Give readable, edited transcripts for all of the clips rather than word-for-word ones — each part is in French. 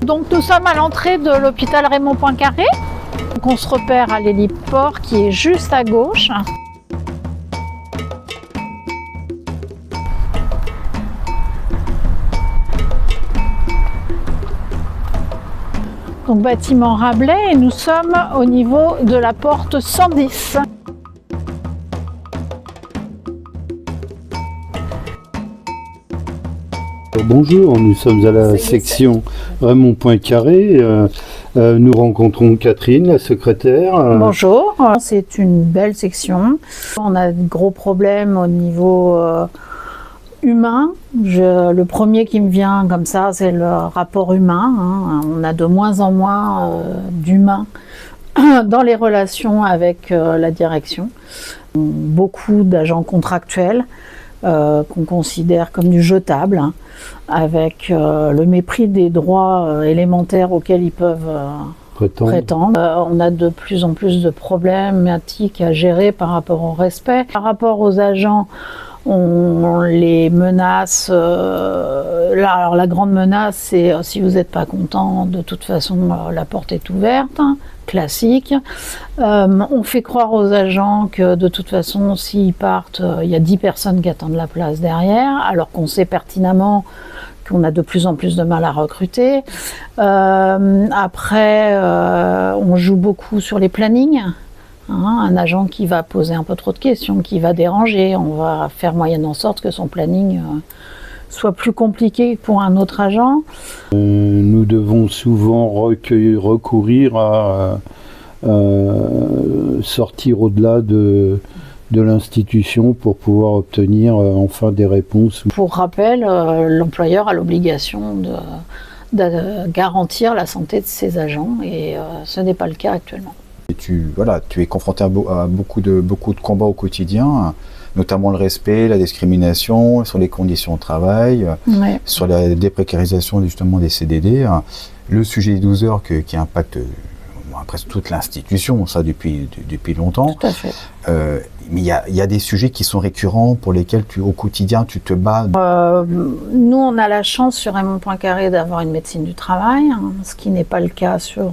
Donc nous sommes à l'entrée de l'hôpital Raymond Poincaré. Donc on se repère à l'héliport qui est juste à gauche. Donc bâtiment Rabelais et nous sommes au niveau de la porte 110. Bonjour, nous sommes à la section Raymond Poincaré. Nous rencontrons Catherine, la secrétaire. Bonjour, c'est une belle section. On a de gros problèmes au niveau humain. Le premier qui me vient comme ça, c'est le rapport humain. On a de moins en moins d'humains dans les relations avec la direction. Beaucoup d'agents contractuels qu'on considère comme du jetable, avec le mépris des droits élémentaires auxquels ils peuvent prétendre. On a de plus en plus de problématiques à gérer par rapport au respect. Par rapport aux agents, on les menace. Alors la grande menace, c'est si vous n'êtes pas content, de toute façon la porte est ouverte, classique. On fait croire aux agents que de toute façon, s'ils partent, il y a 10 personnes qui attendent la place derrière, alors qu'on sait pertinemment qu'on a de plus en plus de mal à recruter. Après, on joue beaucoup sur les plannings. Un agent qui va poser un peu trop de questions, qui va déranger, on va faire moyenne en sorte que son planning soit plus compliqué pour un autre agent. Nous devons souvent recourir à sortir au-delà de l'institution pour pouvoir obtenir enfin des réponses. Pour rappel, l'employeur a l'obligation de garantir la santé de ses agents et ce n'est pas le cas actuellement. Et tu es confronté à beaucoup de combats au quotidien, notamment le respect, la discrimination, sur les conditions de travail, ouais, sur la déprécarisation justement des CDD, le sujet des 12 heures qui impacte presque toute l'institution, ça depuis longtemps. Tout à fait. Mais il y a des sujets qui sont récurrents pour lesquels au quotidien tu te bats. Nous, on a la chance sur Raymond Poincaré d'avoir une médecine du travail, ce qui n'est pas le cas sur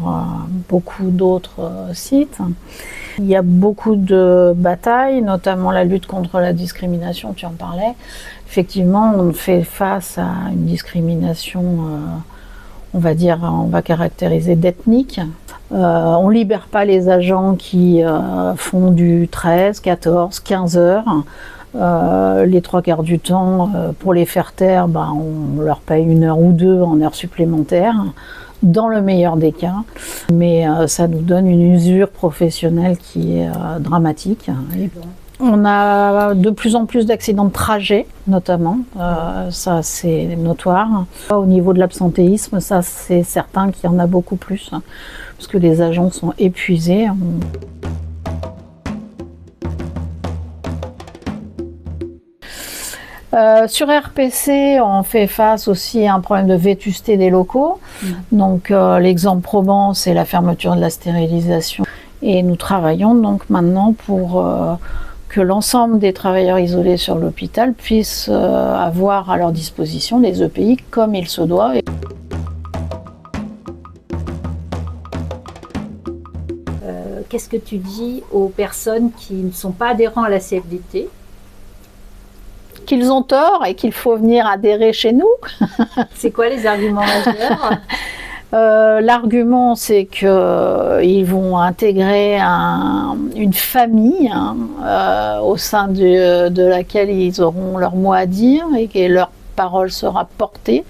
beaucoup d'autres sites. Il y a beaucoup de batailles, notamment la lutte contre la discrimination, tu en parlais. Effectivement, on fait face à une discrimination, on va caractériser d'ethnique. On ne libère pas les agents qui font du 13, 14, 15 heures. Les 3/4 du temps, pour les faire taire, on leur paye 1 heure ou 2 en heures supplémentaires, dans le meilleur des cas. Mais ça nous donne une usure professionnelle qui est dramatique. Et on a de plus en plus d'accidents de trajet, notamment. Ça, c'est notoire. Au niveau de l'absentéisme, ça, c'est certain qu'il y en a beaucoup plus, parce que les agents sont épuisés. Sur RPC, on fait face aussi à un problème de vétusté des locaux. Donc, l'exemple probant, c'est la fermeture de la stérilisation. Et nous travaillons donc maintenant pour que l'ensemble des travailleurs isolés sur l'hôpital puissent avoir à leur disposition des EPI comme il se doit. Qu'est-ce que tu dis aux personnes qui ne sont pas adhérents à la CFDT? Qu'ils ont tort et qu'il faut venir adhérer chez nous. C'est quoi les arguments majeurs? L'argument, c'est qu'ils vont intégrer une famille au sein de laquelle ils auront leur mot à dire et que leur parole sera portée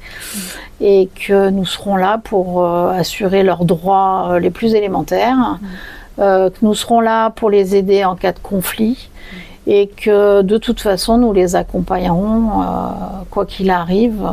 et que nous serons là pour assurer leurs droits les plus élémentaires, que nous serons là pour les aider en cas de conflit et que de toute façon nous les accompagnerons quoi qu'il arrive.